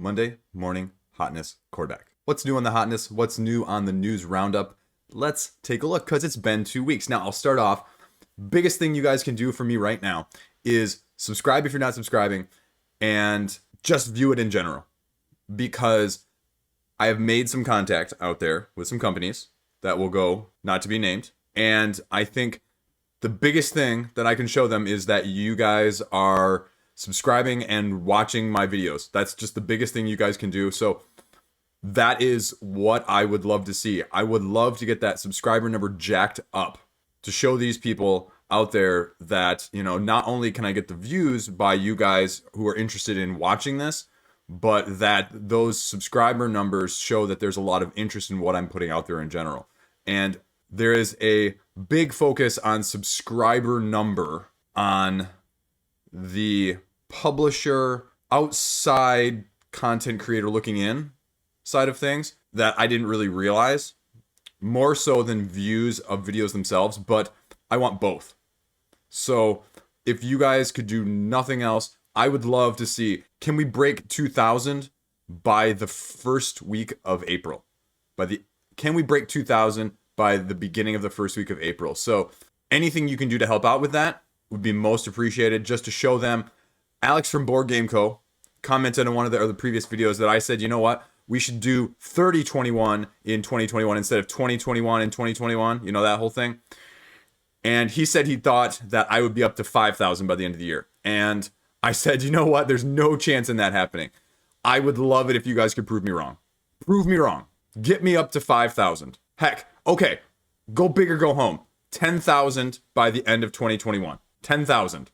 Monday morning hotness quarterback. What's new on the hotness? What's new on the news roundup? Let's take a look because it's been 2 weeks. Now, I'll start off. Biggest thing you guys can do for me right now is subscribe if you're not subscribing and just view it in general, because I have made some contact out there with some companies that will go not to be named. And I think the biggest thing that I can show them is that you guys are subscribing and watching my videos. That's just the biggest thing you guys can do. So that is what I would love to see. I would love to get that subscriber number jacked up to show these people out there that, you know, not only can I get the views by you guys who are interested in watching this, but that those subscriber numbers show that there's a lot of interest in what I'm putting out there in general. And there is a big focus on subscriber number on the publisher outside content creator looking in side of things that I didn't really realize, more so than views of videos themselves, but I want both. So if you guys could do nothing else, I would love to see, can we break 2,000 by the first week of April? Can we break 2,000 by the beginning of the first week of April? So anything you can do to help out with that would be most appreciated, just to show them. Alex from Board Game Co. commented on one of the other previous videos that I said, you know what? We should do 3021 in 2021 instead of 2021 in 2021. You know, that whole thing. And he said he thought that I would be up to 5,000 by the end of the year. And I said, you know what? There's no chance in that happening. I would love it if you guys could prove me wrong. Prove me wrong. Get me up to 5,000. Heck, okay. Go big or go home. 10,000 by the end of 2021. 10,000.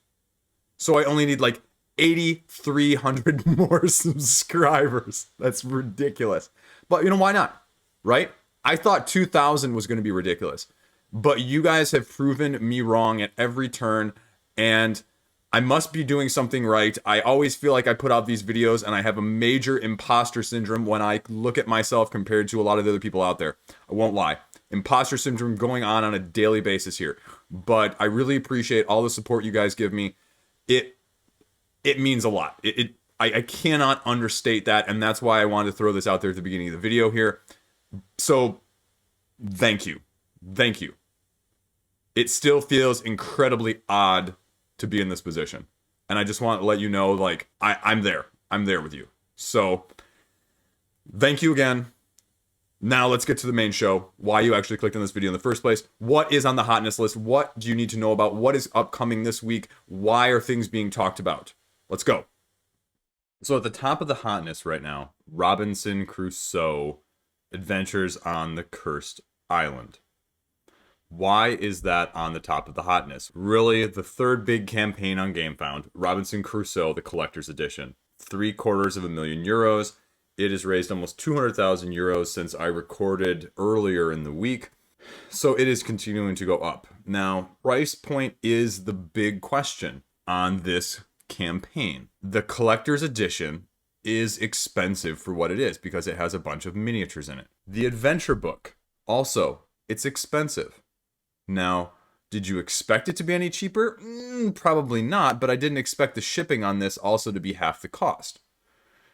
So I only need like 8,300 more subscribers. That's ridiculous. But you know, why not? Right? I thought 2,000 was going to be ridiculous. But you guys have proven me wrong at every turn, and I must be doing something right. I always feel like I put out these videos and I have a major imposter syndrome when I look at myself compared to a lot of the other people out there. I won't lie. Imposter syndrome going on a daily basis here. But I really appreciate all the support you guys give me. It means a lot. I cannot understate that, and that's why I wanted to throw this out there at the beginning of the video here. So, thank you. Thank you. It still feels incredibly odd to be in this position. And I just want to let you know, like, I'm there. I'm there with you. So, thank you again. Now let's get to the main show. Why you actually clicked on this video in the first place. What is on the hotness list? What do you need to know about? What is upcoming this week? Why are things being talked about? Let's go. So at the top of the hotness right now, Robinson Crusoe Adventures on the Cursed Island. Why is that on the top of the hotness? Really, the third big campaign on GameFound, Robinson Crusoe, the Collector's Edition. €750,000. It has raised almost 200,000 euros since I recorded earlier in the week. So it is continuing to go up. Now, price point is the big question on this campaign. The Collector's Edition is expensive for what it is because it has a bunch of miniatures in it. The Adventure Book, also, it's expensive. Now, did you expect it to be any cheaper? Probably not, but I didn't expect the shipping on this also to be half the cost.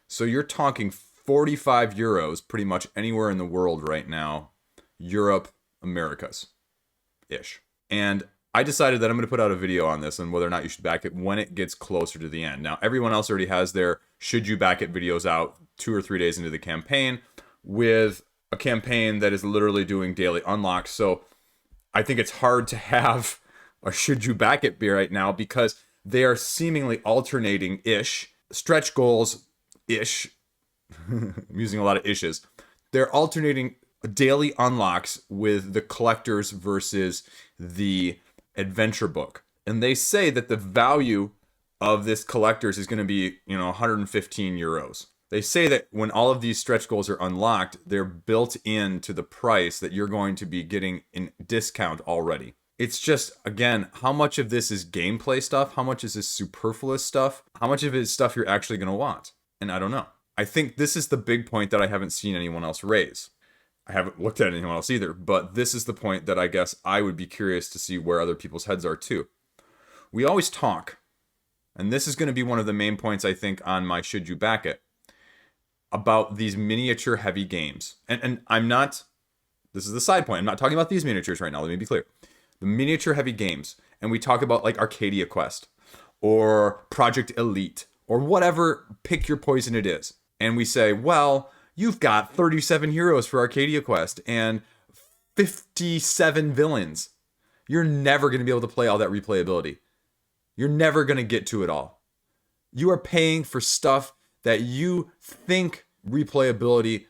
So you're talking 45 euros pretty much anywhere in the world right now. Europe, Americas-ish. And I decided that I'm going to put out a video on this and whether or not you should back it when it gets closer to the end. Now, everyone else already has their should you back it videos out 2 or 3 days into the campaign with a campaign that is literally doing daily unlocks. So I think it's hard to have a should you back it right now because they are seemingly alternating-ish, stretch goals-ish. I'm using a lot of ishes. They're alternating daily unlocks with the collectors versus the adventure book. And they say that the value of this collectors is going to be, 115 euros. They say that when all of these stretch goals are unlocked, they're built into the price that you're going to be getting in discount already. It's just, again, how much of this is gameplay stuff? How much is this superfluous stuff? How much of it is stuff you're actually going to want? And I don't know. I think this is the big point that I haven't seen anyone else raise. I haven't looked at anyone else either, but this is the point that I guess I would be curious to see where other people's heads are too. We always talk, and this is going to be one of the main points I think on my should you back it, about these miniature heavy games. And I'm not, this is the side point, I'm not talking about these miniatures right now, let me be clear. The miniature heavy games, and we talk about like Arcadia Quest, or Project Elite, or whatever, pick your poison it is. And we say, well, you've got 37 heroes for Arcadia Quest, and 57 villains. You're never going to be able to play all that replayability. You're never going to get to it all. You are paying for stuff that you think replayability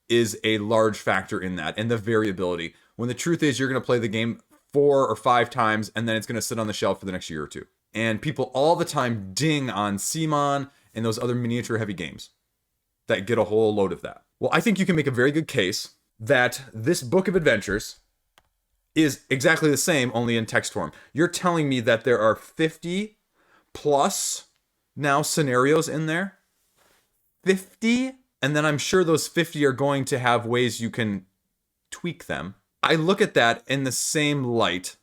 is a large factor in that, and the variability. When the truth is, you're going to play the game 4 or 5 times, and then it's going to sit on the shelf for the next year or two. And people all the time ding on CMON and those other miniature heavy games that get a whole load of that. Well, I think you can make a very good case that this book of adventures is exactly the same, only in text form. You're telling me that there are 50 plus now scenarios in there? 50? And then I'm sure those 50 are going to have ways you can tweak them. I look at that in the same light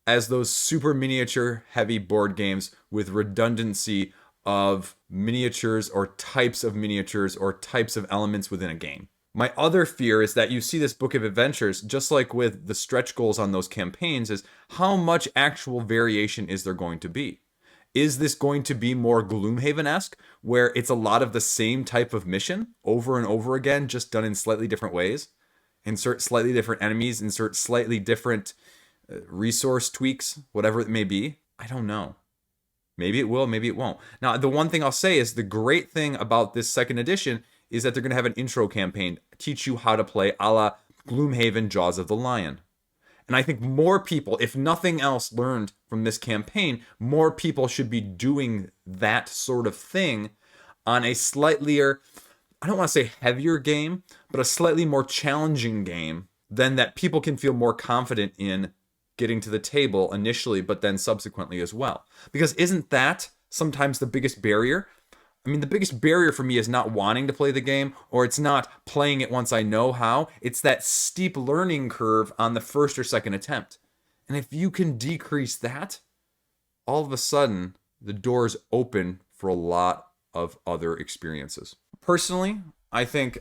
as those super miniature heavy board games with redundancy of miniatures or types of miniatures or types of elements within a game. My other fear is that you see this book of adventures, just like with the stretch goals on those campaigns, is how much actual variation is there going to be? Is this going to be more Gloomhaven-esque, where it's a lot of the same type of mission over and over again, just done in slightly different ways? Insert slightly different enemies, insert slightly different resource tweaks, whatever it may be. I don't know. Maybe it will, maybe it won't. Now, the one thing I'll say is the great thing about this second edition is that they're going to have an intro campaign, teach you how to play a la Gloomhaven Jaws of the Lion. And I think more people, if nothing else learned from this campaign, more people should be doing that sort of thing on a slightly, I don't want to say heavier game, but a slightly more challenging game than that people can feel more confident in getting to the table initially, but then subsequently as well. Because isn't that sometimes the biggest barrier? I mean, the biggest barrier for me is not wanting to play the game, or it's not playing it once I know how. It's that steep learning curve on the first or second attempt. And if you can decrease that, all of a sudden, the doors open for a lot of other experiences. Personally, I think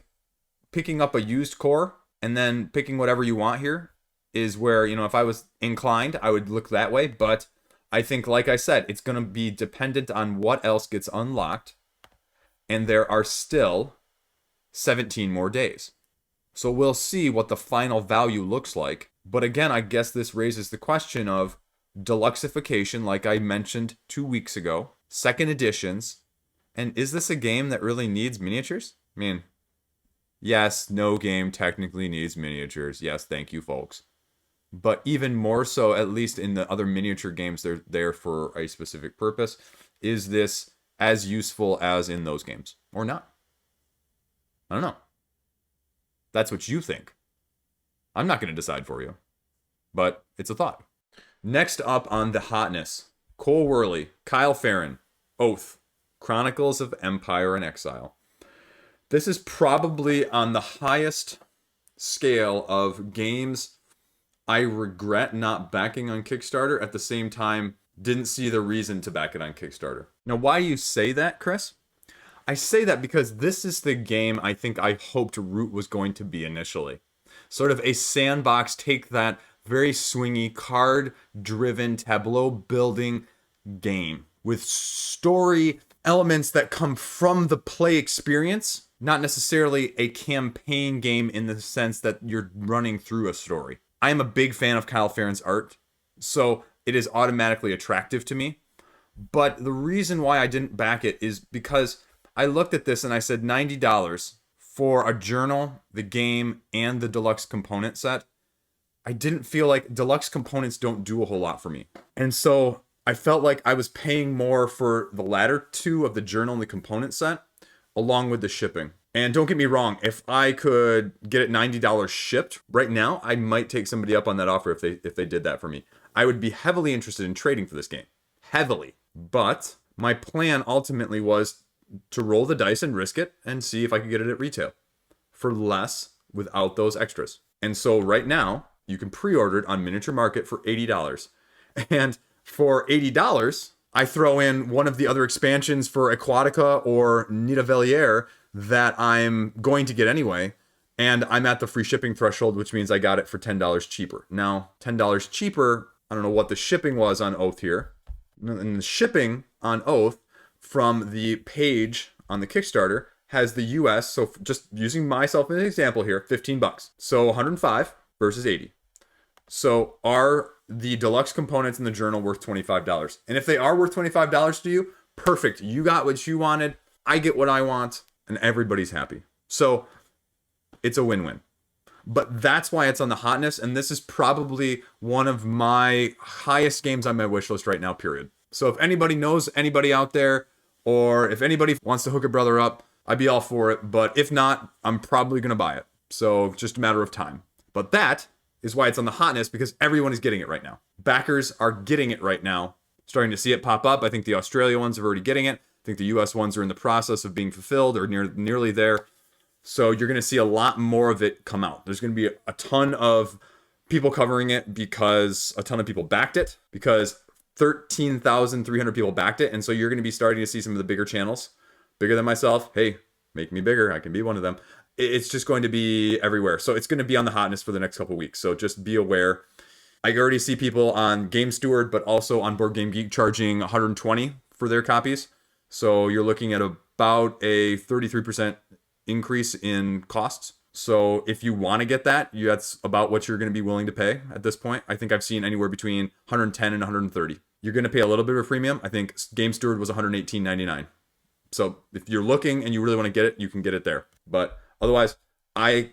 picking up a used core and then picking whatever you want here is where, if I was inclined, I would look that way. But I think, like I said, it's going to be dependent on what else gets unlocked. And there are still 17 more days. So we'll see what the final value looks like. But again, I guess this raises the question of deluxeification, like I mentioned 2 weeks ago, second editions, and is this a game that really needs miniatures? I mean, yes, no game technically needs miniatures. Yes, thank you, folks. But even more so, at least in the other miniature games, they're there for a specific purpose. Is this as useful as in those games or not? I don't know. That's what you think. I'm not going to decide for you, but it's a thought. Next up on the hotness, Cole Worley, Kyle Farron, Oath, Chronicles of Empire and Exile. This is probably on the highest scale of games I regret not backing on Kickstarter. At the same time, didn't see the reason to back it on Kickstarter. Now, why do you say that, Chris? I say that because this is the game I think I hoped Root was going to be initially. Sort of a sandbox, take that very swingy, card-driven, tableau-building game with story elements that come from the play experience, not necessarily a campaign game in the sense that you're running through a story. I am a big fan of Kyle Farron's art, so it is automatically attractive to me. But the reason why I didn't back it is because I looked at this and I said $90 for a journal, the game, and the deluxe component set. I didn't feel like deluxe components don't do a whole lot for me. And so I felt like I was paying more for the latter two of the journal and the component set, along with the shipping. And don't get me wrong, if I could get it $90 shipped right now, I might take somebody up on that offer if they did that for me. I would be heavily interested in trading for this game. Heavily. But my plan ultimately was to roll the dice and risk it and see if I could get it at retail for less without those extras. And so right now, you can pre-order it on Miniature Market for $80. And for $80, I throw in one of the other expansions for Aquatica or Nidavellier that I'm going to get anyway. And I'm at the free shipping threshold, which means I got it for $10 cheaper. Now, $10 cheaper, I don't know what the shipping was on Oath here. And the shipping on Oath from the page on the Kickstarter has the US, so just using myself as an example here, $15. So 105 versus 80. So are the deluxe components in the journal worth $25? And if they are worth $25 to you, perfect. You got what you wanted, I get what I want, and everybody's happy. So it's a win-win. But that's why it's on the Hotness, and this is probably one of my highest games on my wish list right now, period. So if anybody knows anybody out there, or if anybody wants to hook a brother up, I'd be all for it. But if not, I'm probably going to buy it. So just a matter of time. But that is why it's on the Hotness, because everyone is getting it right now. Backers are getting it right now. Starting to see it pop up. I think the Australia ones are already getting it. I think the US ones are in the process of being fulfilled or nearly there. So you're going to see a lot more of it come out. There's going to be a ton of people covering it because a ton of people backed it, because 13,300 people backed it. And so you're going to be starting to see some of the bigger channels, bigger than myself. Hey, make me bigger. I can be one of them. It's just going to be everywhere. So it's going to be on the Hotness for the next couple of weeks. So just be aware. I already see people on Game Steward, but also on Board Game Geek charging $120 for their copies. So you're looking at about a 33% increase in costs. So if you want to get that, that's about what you're going to be willing to pay at this point. I think I've seen anywhere between 110 and 130. You're going to pay a little bit of a premium. I think Game Steward was $118.99. So if you're looking and you really want to get it, you can get it there. But otherwise, I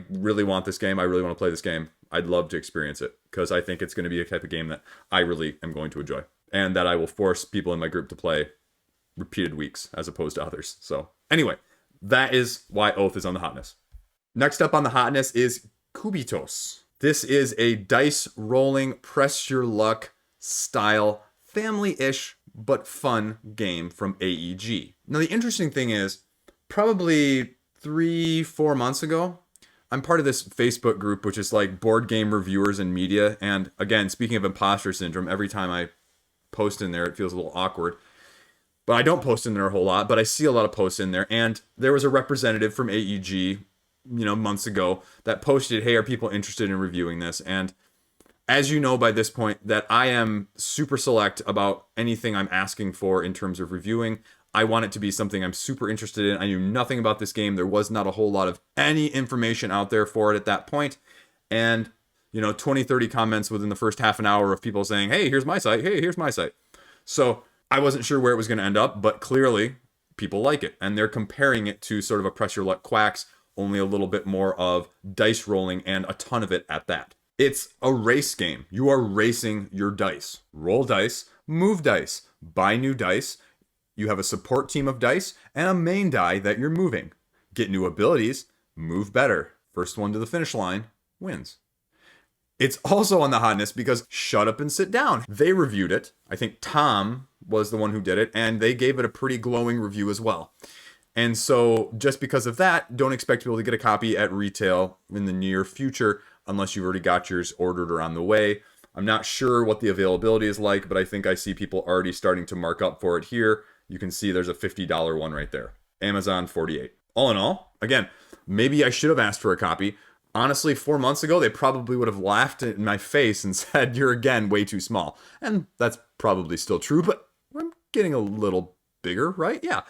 really want this game. I really want to play this game. I'd love to experience it because I think it's going to be a type of game that I really am going to enjoy and that I will force people in my group to play repeated weeks as opposed to others. So anyway, that is why Oath is on the Hotness. Next up on the Hotness is Cubitos. This is a dice rolling, press your luck style, family-ish, but fun game from AEG. Now, the interesting thing is, probably 3-4 months ago, I'm part of this Facebook group, which is like board game reviewers and media. And again, speaking of imposter syndrome, every time I post in there, it feels a little awkward. But I don't post in there a whole lot, but I see a lot of posts in there. And there was a representative from AEG, months ago that posted, hey, are people interested in reviewing this? And as you know by this point, that I am super select about anything I'm asking for in terms of reviewing. I want it to be something I'm super interested in. I knew nothing about this game. There was not a whole lot of any information out there for it at that point. And, 20, 30 comments within the first half an hour of people saying, hey, here's my site. Hey, here's my site. So I wasn't sure where it was going to end up, but clearly people like it. And they're comparing it to sort of a Press Your Luck Quacks, only a little bit more of dice rolling and a ton of it at that. It's a race game. You are racing your dice. Roll dice, move dice, buy new dice. You have a support team of dice and a main die that you're moving. Get new abilities, move better. First one to the finish line wins. It's also on the Hotness because Shut Up and Sit Down. They reviewed it. I think Tom was the one who did it, and they gave it a pretty glowing review as well. And so just because of that, don't expect to be able to get a copy at retail in the near future unless you've already got yours ordered or on the way. I'm not sure what the availability is like, but I think I see people already starting to mark up for it here. You can see there's a $50 one right there. Amazon, $48. All in all, again, maybe I should have asked for a copy. Honestly, 4 months ago, they probably would have laughed in my face and said, you're again way too small. And that's probably still true, but I'm getting a little bigger, right? Yeah.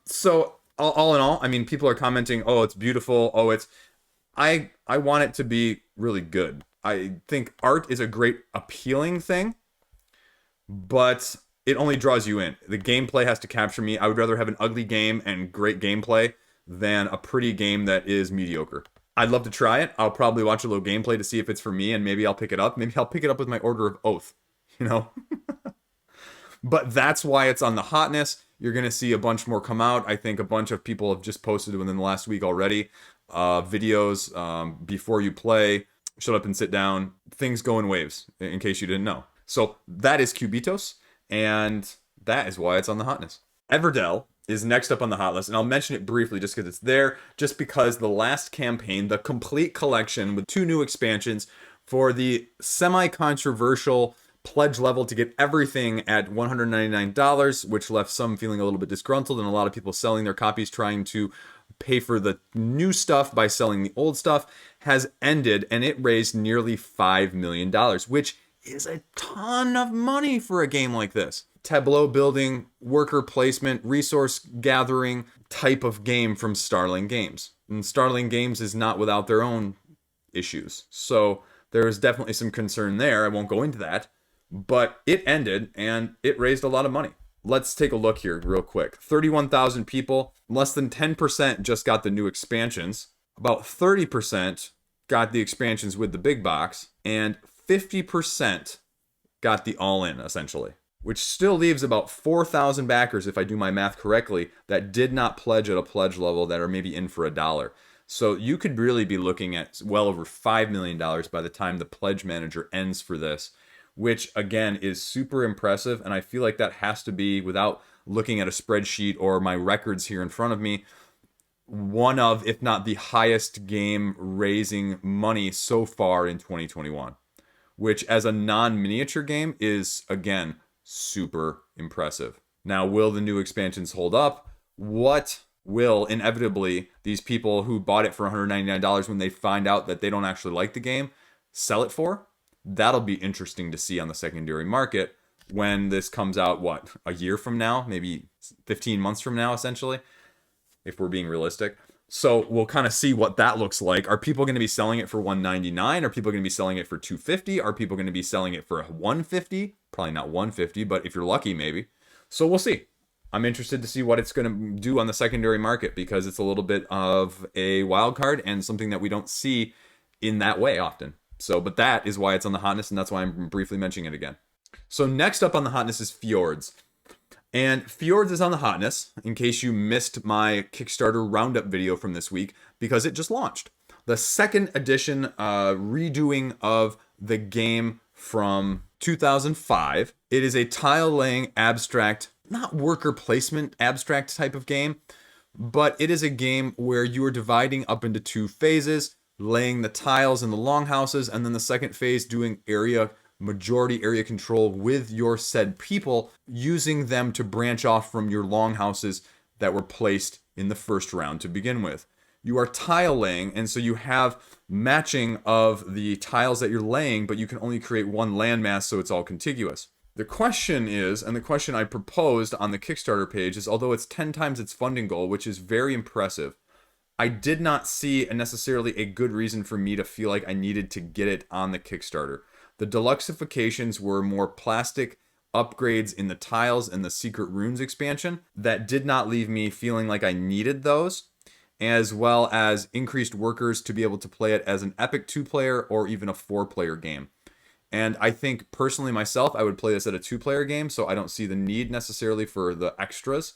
So all in all, I mean, people are commenting, oh, it's beautiful. Oh, I want it to be really good. I think art is a great appealing thing, but it only draws you in. The gameplay has to capture me. I would rather have an ugly game and great gameplay than a pretty game that is mediocre. I'd love to try it. I'll probably watch a little gameplay to see if it's for me, and maybe I'll pick it up. Maybe I'll pick it up with my order of Oath, But that's why it's on the Hotness. You're going to see a bunch more come out. I think a bunch of people have just posted within the last week already. Videos, before you play, Shut Up and Sit Down. Things go in waves, in case you didn't know. So that is Cubitos, and that is why it's on the Hotness. Everdell is next up on the hot list, and I'll mention it briefly just because it's there, just because the last campaign, the complete collection with 2 new expansions for the semi-controversial pledge level to get everything at $199, which left some feeling a little bit disgruntled and a lot of people selling their copies trying to pay for the new stuff by selling the old stuff, has ended, and it raised nearly $5 million, which is a ton of money for a game like this. Tableau building, worker placement, resource gathering type of game from Starling Games. And Starling Games is not without their own issues. So there is definitely some concern there. I won't go into that. But it ended, and it raised a lot of money. Let's take a look here real quick. 31,000 people. Less than 10% just got the new expansions. About 30% got the expansions with the big box. And 50% got the all-in, essentially. Which still leaves about 4,000 backers, if I do my math correctly, that did not pledge at a pledge level that are maybe in for $1. So you could really be looking at well over $5 million by the time the pledge manager ends for this, which again is super impressive. And I feel like that has to be, without looking at a spreadsheet or my records here in front of me, one of, if not the highest game raising money so far in 2021, which as a non-miniature game is, again, super impressive. Now, will the new expansions hold up? What will inevitably these people who bought it for $199 when they find out that they don't actually like the game sell it for? That'll be interesting to see on the secondary market when this comes out, what, a year from now? Maybe 15 months from now, essentially, if we're being realistic. So we'll kind of see what that looks like. Are people going to be selling it for $199? Are people going to be selling it for $250? Are people going to be selling it for $150? Probably not $150, but if you're lucky, maybe. So we'll see. I'm interested to see what it's going to do on the secondary market because it's a little bit of a wild card and something that we don't see in that way often. So, but that is why it's on the Hotness, and that's why I'm briefly mentioning it again. So next up on the Hotness is Fjords. And Fjords is on the Hotness, in case you missed my Kickstarter roundup video from this week, because it just launched. The second edition redoing of the game from 2005. It is a tile-laying abstract, not worker placement abstract type of game, but it is a game where you are dividing up into two phases, laying the tiles in the longhouses, and then the second phase doing majority area control with your said people, using them to branch off from your longhouses that were placed in the first round to begin with. You are tile laying, and so you have matching of the tiles that you're laying, but you can only create one landmass, so it's all contiguous. The question is, and the question I proposed on the Kickstarter page is, although it's 10 times its funding goal, which is very impressive, I did not see necessarily a good reason for me to feel like I needed to get it on the Kickstarter. The deluxeifications were more plastic upgrades in the tiles and the Secret Runes expansion that did not leave me feeling like I needed those, as well as increased workers to be able to play it as an epic 2-player or even a 4-player game. And I think personally myself, I would play this at a 2-player game, so I don't see the need necessarily for the extras.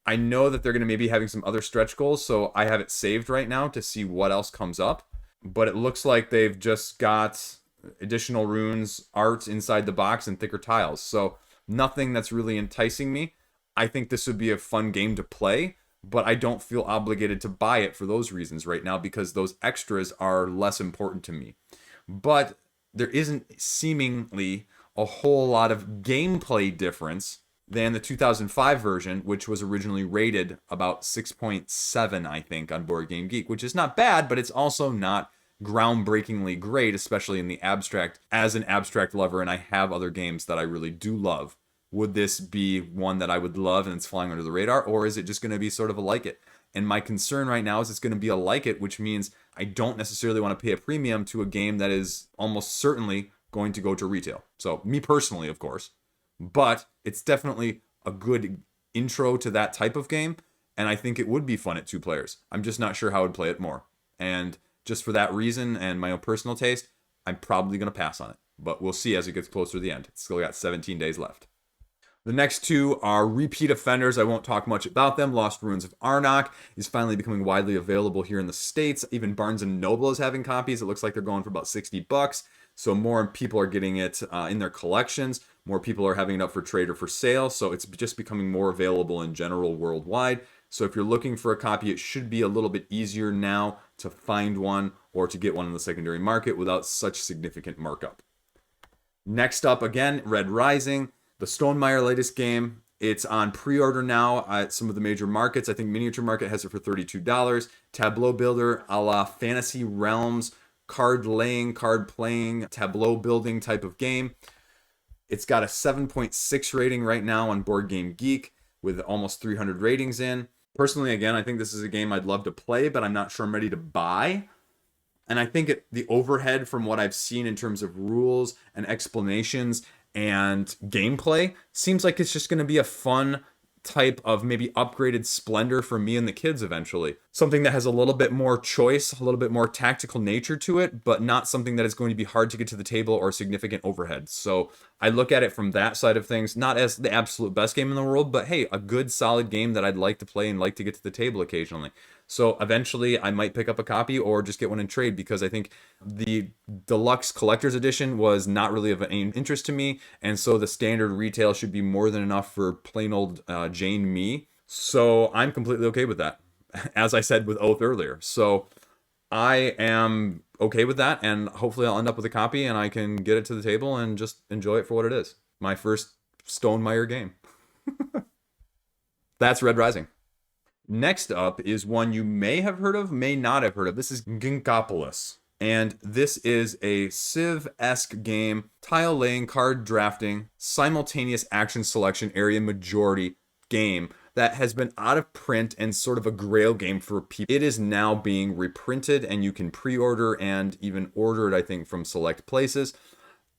I know that they're going to maybe having some other stretch goals, so I have it saved right now to see what else comes up. But it looks like they've just got additional runes, art inside the box, and thicker tiles. So nothing that's really enticing me. I think this would be a fun game to play, but I don't feel obligated to buy it for those reasons right now because those extras are less important to me. But there isn't seemingly a whole lot of gameplay difference than the 2005 version, which was originally rated about 6.7, I think, on Board Game Geek, which is not bad, but it's also not groundbreakingly great, especially in the abstract, as an abstract lover, and I have other games that I really do love. Would this be one that I would love and it's flying under the radar, or is it just going to be sort of a like it? And my concern right now is it's going to be a like it, which means I don't necessarily want to pay a premium to a game that is almost certainly going to go to retail. So me personally, of course, but it's definitely a good intro to that type of game, and I think it would be fun at 2 players. I'm just not sure how I would play it more. And just for that reason and my own personal taste, I'm probably going to pass on it. But we'll see as it gets closer to the end. It's still got 17 days left. The next two are repeat offenders. I won't talk much about them. Lost Ruins of Arnak is finally becoming widely available here in the States. Even Barnes & Noble is having copies. It looks like they're going for about $60. So more people are getting it in their collections. More people are having it up for trade or for sale. So it's just becoming more available in general worldwide. So if you're looking for a copy, it should be a little bit easier now to find one or to get one in the secondary market without such significant markup. Next up, again, Red Rising, the Stonemaier latest game. It's on pre-order now at some of the major markets. I think Miniature Market has it for $32. Tableau builder a la Fantasy Realms, card laying, card playing, tableau building type of game. It's got a 7.6 rating right now on Board Game Geek with almost 300 ratings in. Personally, again, I think this is a game I'd love to play, but I'm not sure I'm ready to buy. And I think the overhead from what I've seen in terms of rules and explanations and gameplay seems like it's just going to be a fun type of maybe upgraded Splendor for me and the kids eventually. Something that has a little bit more choice, a little bit more tactical nature to it, but not something that is going to be hard to get to the table or significant overhead. So I look at it from that side of things, not as the absolute best game in the world, but hey, a good solid game that I'd like to play and like to get to the table occasionally. So eventually I might pick up a copy or just get one in trade, because I think the deluxe collector's edition was not really of any interest to me. And so the standard retail should be more than enough for plain old Jane me. So I'm completely okay with that, as I said with Oath earlier. So I am okay with that, and hopefully I'll end up with a copy and I can get it to the table and just enjoy it for what it is. My first Stonemaier game. That's Red Rising. Next up is one you may have heard of, may not have heard of. This is Ginkgopolis. And this is a Civ-esque game, tile laying, card drafting, simultaneous action selection, area majority game that has been out of print and sort of a grail game for people. It is now being reprinted, and you can pre-order and even order it, I think, from select places.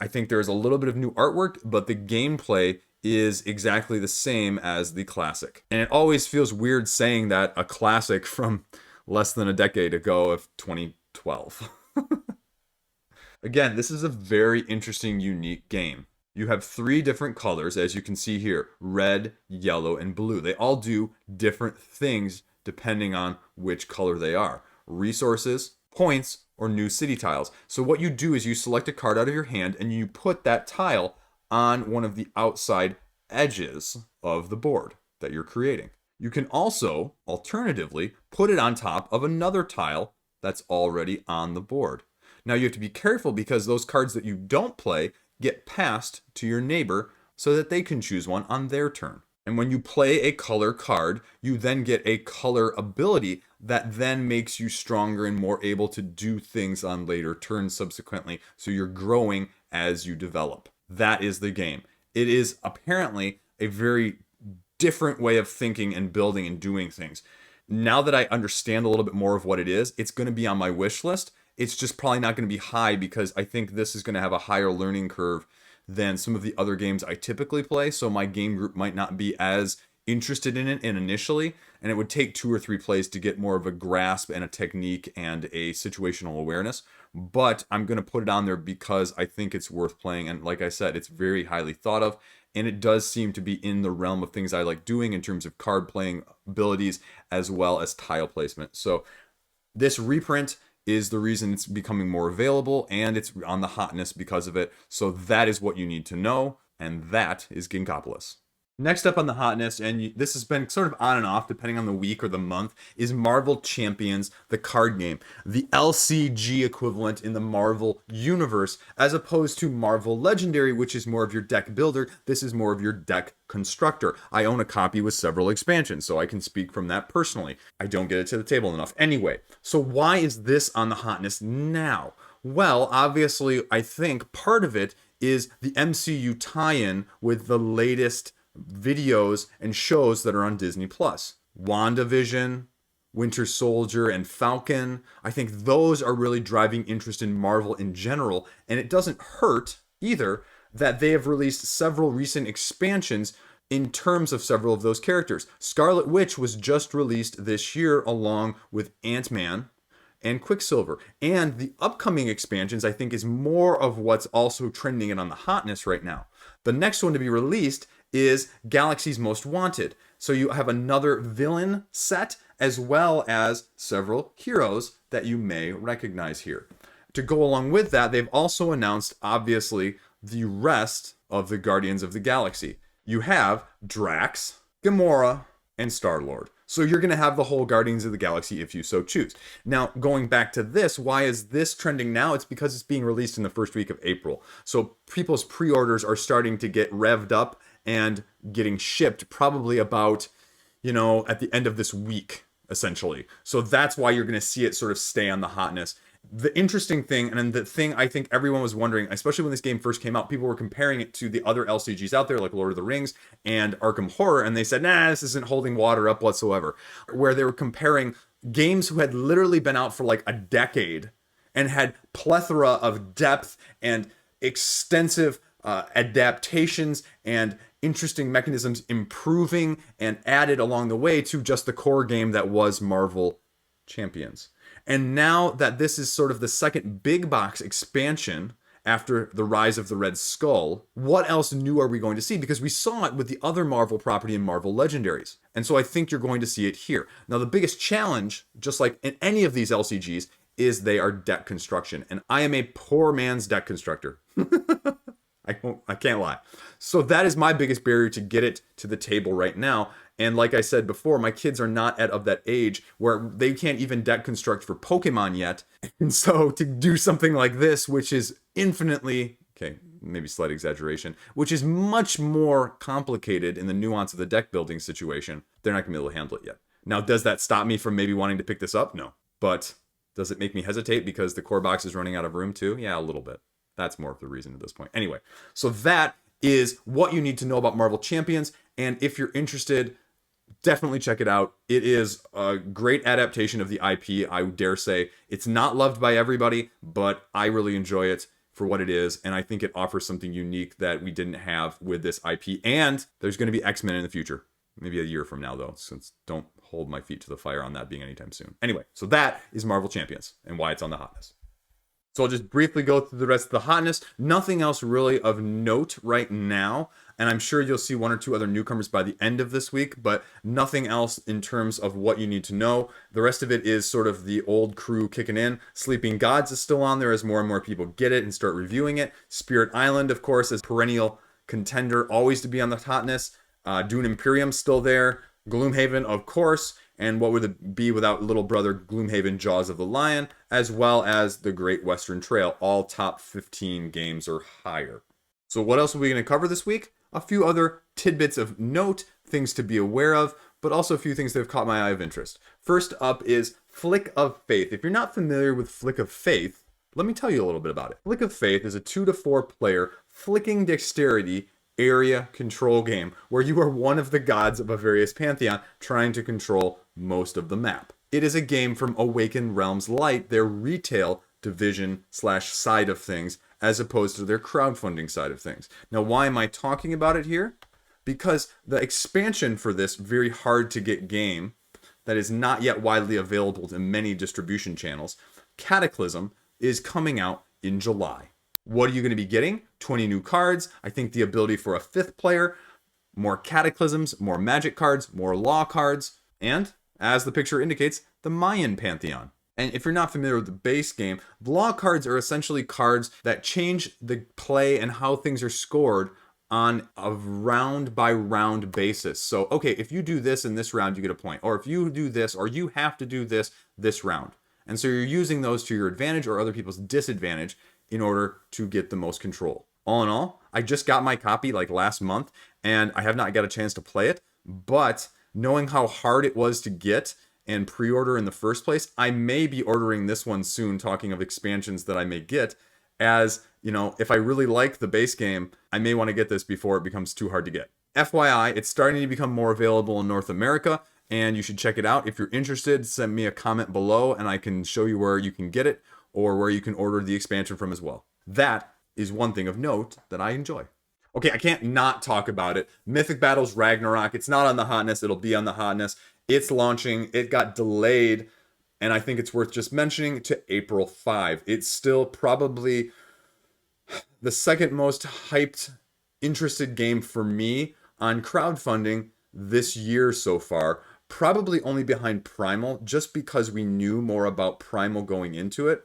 I think there's a little bit of new artwork, but the gameplay is exactly the same as the classic. And it always feels weird saying that a classic from less than a decade ago of 2012. Again, this is a very interesting, unique game. You have 3 different colors, as you can see here: red, yellow, and blue. They all do different things depending on which color they are. Resources, points, or new city tiles. So what you do is you select a card out of your hand and you put that tile on one of the outside edges of the board that you're creating. You can also, alternatively, put it on top of another tile that's already on the board. Now you have to be careful, because those cards that you don't play get passed to your neighbor so that they can choose one on their turn. And when you play a color card, you then get a color ability that then makes you stronger and more able to do things on later turns subsequently. So you're growing as you develop. That is the game. It is apparently a very different way of thinking and building and doing things. Now that I understand a little bit more of what it is, it's going to be on my wish list. It's just probably not going to be high, because I think this is going to have a higher learning curve than some of the other games I typically play. So my game group might not be as interested in it initially, and it would take 2 or 3 plays to get more of a grasp and a technique and a situational awareness. But I'm going to put it on there because I think it's worth playing. And like I said, it's very highly thought of, and it does seem to be in the realm of things I like doing in terms of card playing abilities as well as tile placement. So this reprint is the reason it's becoming more available, and it's on the hotness because of it. So that is what you need to know, and that is Ginkgopolis. Next up on the hotness, and this has been sort of on and off depending on the week or the month, is Marvel Champions, the card game. The LCG equivalent in the Marvel universe, as opposed to Marvel Legendary, which is more of your deck builder. This is more of your deck constructor. I own a copy with several expansions, so I can speak from that personally. I don't get it to the table enough. Anyway, so why is this on the hotness now? Well, obviously, I think part of it is the MCU tie-in with the latest videos and shows that are on Disney Plus. WandaVision, Winter Soldier, and Falcon. I think those are really driving interest in Marvel in general, and it doesn't hurt either that they have released several recent expansions in terms of several of those characters. Scarlet Witch was just released this year along with Ant-Man and Quicksilver. And the upcoming expansions, I think, is more of what's also trending it on the hotness right now. The next one to be released is Galaxy's Most Wanted. So you have another villain set as well as several heroes that you may recognize here. To go along with that, they've also announced, obviously, the rest of the Guardians of the Galaxy. You have Drax, Gamora, and Star-Lord. So you're going to have the whole Guardians of the Galaxy if you so choose. Now, going back to this, why is this trending now? It's because it's being released in the first week of April. So people's pre-orders are starting to get revved up and getting shipped probably about, at the end of this week, essentially. So that's why you're going to see it sort of stay on the hotness. The interesting thing, and the thing I think everyone was wondering, especially when this game first came out, people were comparing it to the other LCGs out there, like Lord of the Rings and Arkham Horror, and they said, nah, this isn't holding water up whatsoever. Where they were comparing games who had literally been out for like a decade and had plethora of depth and extensive adaptations and interesting mechanisms improving and added along the way to just the core game that was Marvel Champions. And now that this is sort of the second big box expansion after the Rise of the Red Skull, what else new are we going to see? Because we saw it with the other Marvel property in Marvel Legendaries. And so I think you're going to see it here. Now, the biggest challenge, just like in any of these LCGs, is they are deck construction. And I am a poor man's deck constructor. I can't lie. So that is my biggest barrier to get it to the table right now. And like I said before, my kids are not of that age where they can't even deck construct for Pokemon yet. And so to do something like this, which is infinitely, okay, maybe slight exaggeration, which is much more complicated in the nuance of the deck building situation, they're not going to be able to handle it yet. Now, does that stop me from maybe wanting to pick this up? No. But does it make me hesitate because the core box is running out of room too? Yeah, a little bit. That's more of the reason at this point. Anyway, so that is what you need to know about Marvel Champions. And if you're interested, definitely check it out. It is a great adaptation of the IP, I dare say. It's not loved by everybody, but I really enjoy it for what it is. And I think it offers something unique that we didn't have with this IP. And there's going to be X-Men in the future. Maybe a year from now, though, since don't hold my feet to the fire on that being anytime soon. Anyway, so that is Marvel Champions and why it's on the hotness. So I'll just briefly go through the rest of the hotness. Nothing else really of note right now. And I'm sure you'll see one or two other newcomers by the end of this week, but nothing else in terms of what you need to know. The rest of it is sort of the old crew kicking in. Sleeping Gods is still on there as more and more people get it and start reviewing it. Spirit Island, of course, is perennial contender, always to be on the hotness. Dune Imperium's still there. Gloomhaven, of course. And what would it be without little brother Gloomhaven Jaws of the Lion, as well as the Great Western Trail, all top 15 games or higher. So what else are we going to cover this week? A few other tidbits of note, things to be aware of, but also a few things that have caught my eye of interest. First up is Flick of Faith. If you're not familiar with Flick of Faith, let me tell you a little bit about it. Flick of Faith is a 2 to 4 player flicking dexterity area control game where you are one of the gods of a various pantheon trying to control most of the map. It is a game from Awakened Realms Light, their retail division / side of things, as opposed to their crowdfunding side of things. Now, why am I talking about it here? Because the expansion for this very hard to get game that is not yet widely available to many distribution channels, Cataclysm, is coming out in July. What are you going to be getting? 20 new cards. I think the ability for a 5th player, more Cataclysms, more Magic cards, more Law cards, and, as the picture indicates, the Mayan Pantheon. And if you're not familiar with the base game, the Law cards are essentially cards that change the play and how things are scored on a round by round basis. So, okay, if you do this in this round, you get a point. Or if you do this, or you have to do this round. And so you're using those to your advantage or other people's disadvantage in order to get the most control. All in all, I just got my copy like last month, and I have not got a chance to play it, but knowing how hard it was to get and pre-order in the first place, I may be ordering this one soon, talking of expansions that I may get, as, if I really like the base game, I may want to get this before it becomes too hard to get. FYI, it's starting to become more available in North America, and you should check it out. If you're interested, send me a comment below, and I can show you where you can get it, or where you can order the expansion from as well. That is one thing of note that I enjoy. Okay, I can't not talk about it. Mythic Battles Ragnarok. It's not on the hotness. It'll be on the hotness. It's launching. It got delayed, and I think it's worth just mentioning, to April 5. It's still probably the second most hyped, interested game for me on crowdfunding this year so far. Probably only behind Primal, just because we knew more about Primal going into it.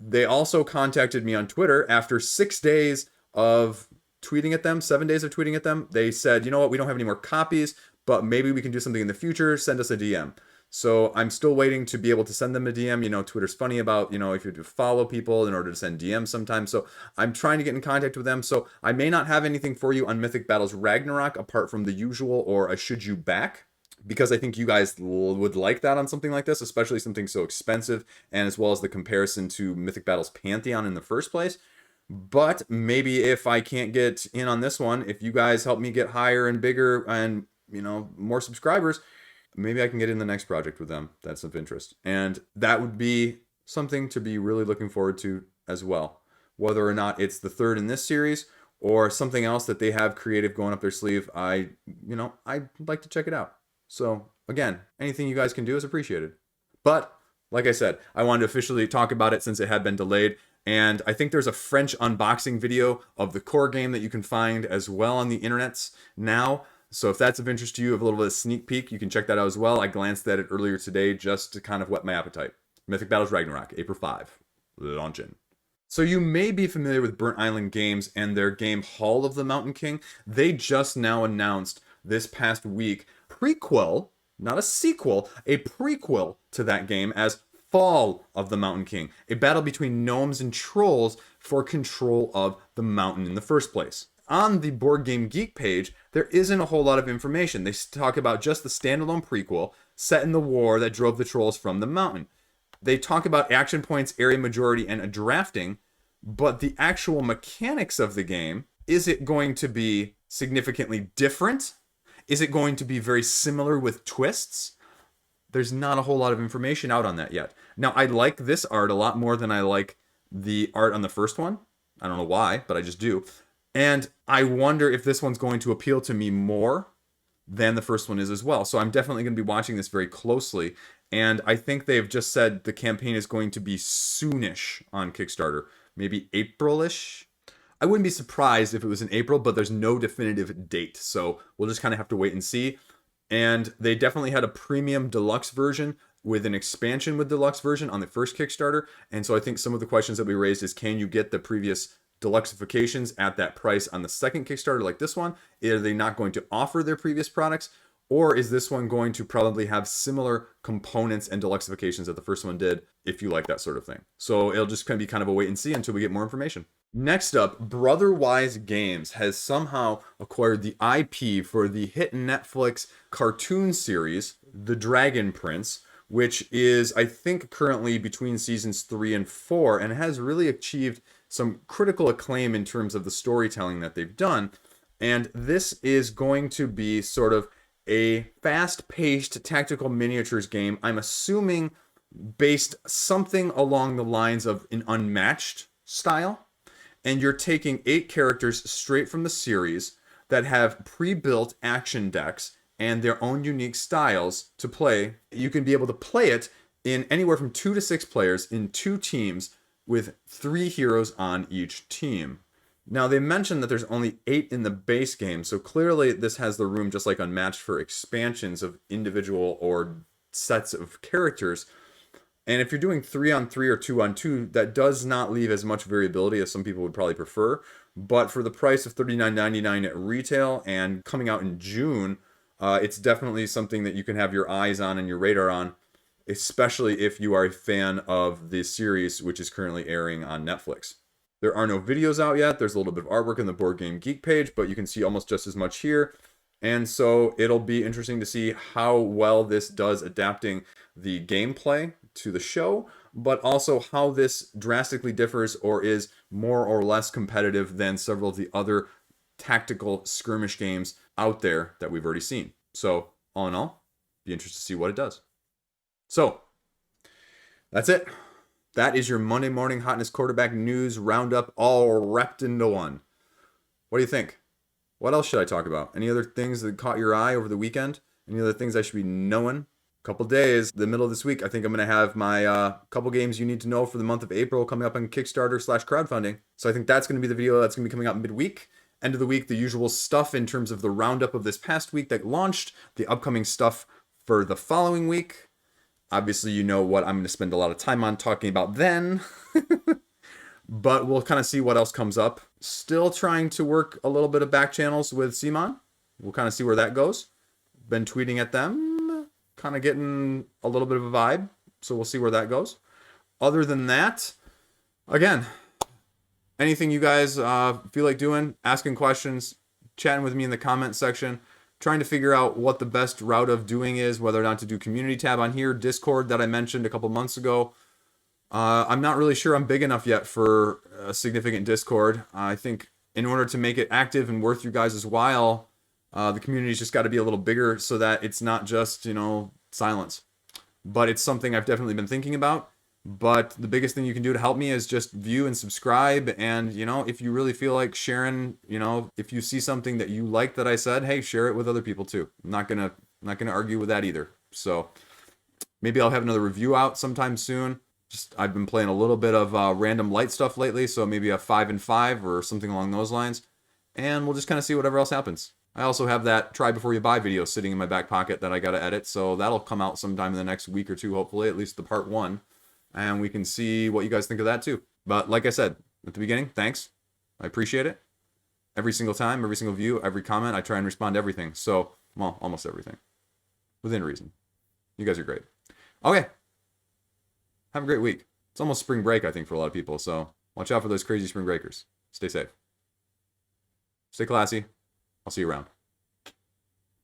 They also contacted me on Twitter after 6 days of tweeting at them, 7 days of tweeting at them. They said, you know what, we don't have any more copies, but maybe we can do something in the future. Send us a DM. So I'm still waiting to be able to send them a DM. You know, Twitter's funny about, you know, if you do follow people in order to send DMs sometimes. So I'm trying to get in contact with them. So I may not have anything for you on Mythic Battles Ragnarok apart from the usual or a Should You Back, because I think you guys would like that on something like this, especially something so expensive, and as well as the comparison to Mythic Battles Pantheon in the first place. But maybe if I can't get in on this one, if you guys help me get higher and bigger and, you know, more subscribers, maybe I can get in the next project with them that's of interest. And that would be something to be really looking forward to as well. Whether or not it's the third in this series or something else that they have creative going up their sleeve, I'd like to check it out. So again, anything you guys can do is appreciated. But like I said, I wanted to officially talk about it since it had been delayed. And I think there's a French unboxing video of the core game that you can find as well on the internets now. So if that's of interest to you, have a little bit of sneak peek, you can check that out as well. I glanced at it earlier today just to kind of whet my appetite. Mythic Battles Ragnarok, April 5, launching. So you may be familiar with Burnt Island Games and their game Hall of the Mountain King. They just now announced this past week prequel, not a sequel, a prequel to that game as Fall of the Mountain King, a battle between gnomes and trolls for control of the mountain in the first place. On the Board Game Geek page, there isn't a whole lot of information. They talk about just the standalone prequel set in the war that drove the trolls from the mountain. They talk about action points, area majority, and a drafting, but the actual mechanics of the game, is it going to be significantly different? Is it going to be very similar with twists? There's not a whole lot of information out on that yet. Now, I like this art a lot more than I like the art on the first one. I don't know why, but I just do. And I wonder if this one's going to appeal to me more than the first one is as well. So I'm definitely going to be watching this very closely. And I think they've just said the campaign is going to be soonish on Kickstarter. Maybe April-ish? I wouldn't be surprised if it was in April, but there's no definitive date. So we'll just kind of have to wait and see. And they definitely had a premium deluxe version with an expansion with deluxe version on the first Kickstarter. And so I think some of the questions that we raised is, can you get the previous deluxifications at that price on the second Kickstarter like this one? Are they not going to offer their previous products? Or is this one going to probably have similar components and deluxifications that the first one did, if you like that sort of thing? So it'll just kind of be kind of a wait and see until we get more information. Next up, Brotherwise Games has somehow acquired the IP for the hit Netflix cartoon series, The Dragon Prince, which is, I think, currently between seasons 3 and 4, and has really achieved some critical acclaim in terms of the storytelling that they've done. And this is going to be sort of a fast-paced tactical miniatures game, I'm assuming based something along the lines of an Unmatched style. And you're taking 8 characters straight from the series that have pre-built action decks and their own unique styles to play. You can be able to play it in anywhere from 2 to 6 players in 2 teams with 3 heroes on each team. Now, they mentioned that there's only 8 in the base game, so clearly this has the room, just like Unmatched, for expansions of individual or sets of characters. And if you're doing 3-on-3 or 2-on-2, that does not leave as much variability as some people would probably prefer. But for the price of $39.99 at retail and coming out in June, it's definitely something that you can have your eyes on and your radar on, especially if you are a fan of the series, which is currently airing on Netflix. There are no videos out yet. There's a little bit of artwork on the Board Game Geek page, but you can see almost just as much here. And so it'll be interesting to see how well this does adapting the gameplay to the show, but also how this drastically differs or is more or less competitive than several of the other tactical skirmish games out there that we've already seen. So all in all, be interested to see what it does. So that's it. That is your Monday morning Hotness quarterback news roundup, all wrapped into one. What do you think? What else should I talk about? Any other things that caught your eye over the weekend? Any other things I should be knowing? Couple days, the middle of this week, I think I'm going to have my couple games you need to know for the month of April coming up on Kickstarter/crowdfunding. So I think that's going to be the video that's going to be coming out midweek. End of the week, the usual stuff in terms of the roundup of this past week that launched, the upcoming stuff for the following week. Obviously, you know what I'm going to spend a lot of time on talking about then. But we'll kind of see what else comes up. Still trying to work a little bit of back channels with Simon. We'll kind of see where that goes. been tweeting at them, kind of getting a little bit of a vibe. So we'll see where that goes. Other than that, again, anything you guys feel like doing, asking questions, chatting with me in the comment section, trying to figure out what the best route of doing is, whether or not to do community tab on here, Discord that I mentioned a couple months ago. I'm not really sure I'm big enough yet for a significant Discord. I think in order to make it active and worth you guys' while, the community's just got to be a little bigger so that it's not just, silence. But it's something I've definitely been thinking about. But the biggest thing you can do to help me is just view and subscribe. And, if you really feel like sharing, if you see something that you like that I said, hey, share it with other people too. I'm not gonna argue with that either. So maybe I'll have another review out sometime soon. I've been playing a little bit of random light stuff lately, so maybe a 5 and 5 or something along those lines. And we'll just kind of see whatever else happens. I also have that try before you buy video sitting in my back pocket that I got to edit, so that'll come out sometime in the next week or two, hopefully, at least the part 1. And we can see what you guys think of that too. But like I said at the beginning, thanks. I appreciate it. Every single time, every single view, every comment, I try and respond to everything. So, well, almost everything. Within reason. You guys are great. Okay. Have a great week. It's almost spring break, I think, for a lot of people. So watch out for those crazy spring breakers. Stay safe. Stay classy. I'll see you around.